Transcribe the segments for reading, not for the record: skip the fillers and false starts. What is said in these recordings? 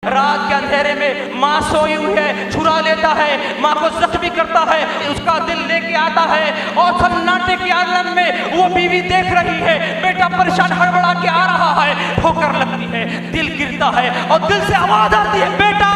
رات کے اندھیرے میں ماں سوئی ہوئی ہے، چھرا لیتا ہے، ماں کو زخمی کرتا ہے، اس کا دل لے کے آتا ہے اور سناٹے کے عالم میں وہ بیوی دیکھ رہی ہے، بیٹا پریشان ہڑبڑا کے آ رہا ہے، ٹھوکر لگتی ہے، دل گرتا ہے اور دل سے آواز آتی ہے، بیٹا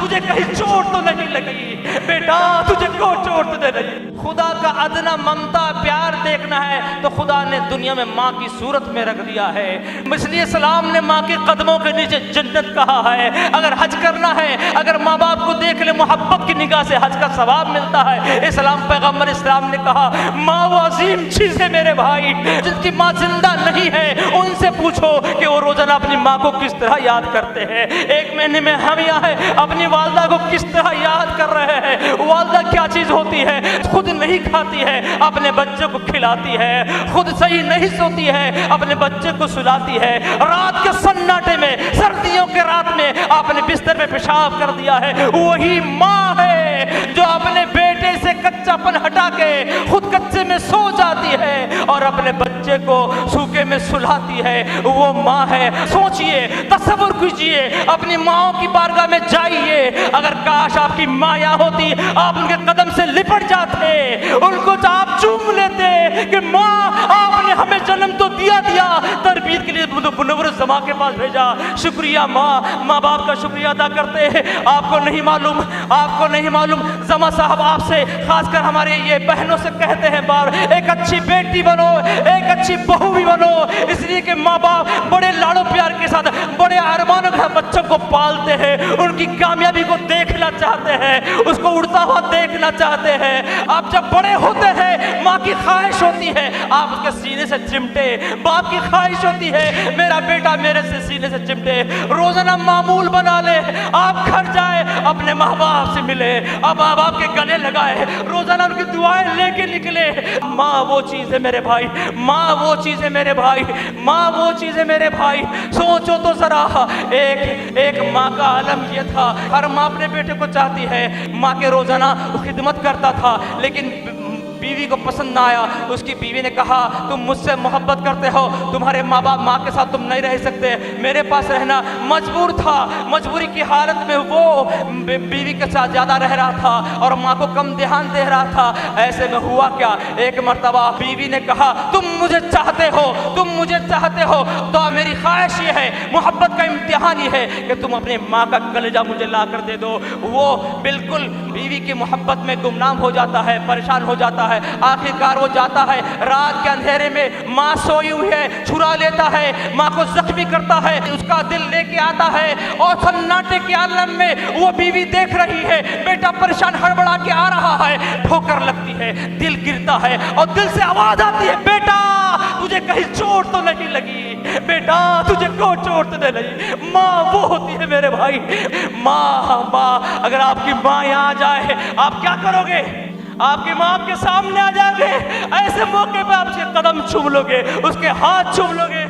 تجھے کہیں چوٹ تو نہیں لگی، بیٹا تجھے کوئی چوٹ تو نہیں لگی۔ خدا کا ادنا ممتا پیار دیکھنا ہے تو خدا نے دنیا میں ماں کی صورت میں رکھ دیا ہے، اس لیے اسلام نے ماں کے قدموں کے نیچے جنت کہا ہے۔ اگر حج کرنا ہے، اگر ماں باپ کو دیکھ لے محبت کی نگاہ سے حج کا ثواب ملتا ہے۔ اسلام پیغمبر اسلام نے کہا ماں وہ عظیم چیز ہے میرے بھائی، جن کی ماں زندہ نہیں ہے ان سے پوچھو کہ وہ روزانہ اپنی ماں کو کس طرح یاد کرتے ہیں۔ ایک مہینے میں ہم یہاں ہیں اپنی والدہ کو کس طرح یاد کر رہے ہیں۔ والدہ کیا چیز ہوتی ہے؟ خود نہیں کھاتی ہے اپنے بچے کو کھلاتی ہے، خود صحیح نہیں سوتی ہے اپنے بچے کو سلاتی ہے، رات کے سناٹے میں سردیوں کے رات میں اپنے بستر میں پیشاب کر دیا ہے، وہی ماں ہے جو اپنے بیٹے سے کچا پن ہٹا کے خود کچے میں سو جاتی ہے اور اپنے بچے کو سوکھے میں سلاتی ہے، وہ ماں ہے۔ سوچئے، تصور کیجئے، اپنی ماں کی بارگاہ میں جائیے، اگر کاش آپ کی ماں یہاں ہوتی آپ ان کے قدم سے لپٹ جاتے، ان کو آپ چوم لیتے کہ ماں آپ نے ہمیں جنم تو دیا تربیت کے لیے منور الزما کے پاس بھیجا، شکریہ ماں۔ ماں باپ کا شکریہ ادا کرتے ہیں۔ آپ کو نہیں معلوم زما صاحب آپ سے خاص کر ہمارے یہ بہنوں سے کہتے ہیں بار ایک اچھی بیٹی بنو، ایک اچھی بہو بھی بنو، اس لیے کہ ماں باپ بڑے لاڑو پیار کے ساتھ بڑے ارمانوں کے ساتھ بچوں کو پالتے ہیں، ان کی کامیابی کو دیکھنا چاہتے ہیں، اس کو اڑتا ہوا دیکھنا چاہتے ہیں۔ آپ جب بڑے ہوتے ہیں ماں کی خواہش ہوتی ہے آپ اس کے سینے سے چمٹے، باپ کی خواہش ہوتی ہے میرا بیٹا میرے سے سینے سے چمٹے۔ روزانہ معمول بنا لے، آپ گھر جائے اپنے ماں باپ سے ملے، اب ماں باپ کے گلے لگائے، روزانہ ان کی دعائیں لے کے نکلے۔ ماں وہ چیز ہے میرے بھائی، ماں وہ چیز ہے میرے بھائی، ماں وہ چیز ہے میرے بھائی۔ سوچو تو ذرا، ایک ماں کا عالم یہ تھا، ہر ماں اپنے بیٹے کو چاہتی ہے، ماں کے روزانہ خدمت کرتا تھا لیکن بیوی کو پسند نہ آیا۔ اس کی بیوی نے کہا تم مجھ سے محبت کرتے ہو، تمہارے ماں باپ ماں کے ساتھ تم نہیں رہ سکتے، میرے پاس رہنا۔ مجبور تھا، مجبوری کی حالت میں وہ بیوی کے ساتھ زیادہ رہ رہا تھا اور ماں کو کم دھیان دے رہا تھا۔ ایسے میں ہوا کیا، ایک مرتبہ بیوی نے کہا تم مجھے چاہتے ہو تو میری خواہش یہ ہے، محبت کا امتحان یہ ہے کہ تم اپنی ماں کا کلیجہ مجھے لا کر دے دو۔ وہ بالکل بیوی کی محبت میں گمنام ہو جاتا ہے، پریشان ہو جاتا ہے۔ آخرکار وہ جاتا ہے، رات کے اندھیرے میں ماں سوئی ہوئی ہے، چھرا لیتا ہے، ماں کو زخمی کرتا ہے، اس کا دل لے کے آتا ہے اور سناٹے کے عالم میں وہ بیوی دیکھ رہی ہے، بیٹا پریشان ہڑبڑا کے آ رہا ہے، ٹھوکر لگتی ہے، دل گرتا ہے اور دل سے آواز آتی ہے، بیٹا تجھے کہیں چوٹ تو نہیں لگی، بیٹا تجھے کوئی چوٹ تو نہیں لگی۔ ماں وہ ہوتی ہے میرے بھائی، ماں۔ اگر آپ کی ماں یہاں جائے آپ کیا کرو گے؟ آپ کی ماں آپ کے سامنے آ جائے گے، ایسے موقع پہ آپ اس کے قدم چوم لو گے، اس کے ہاتھ چوم لو گے۔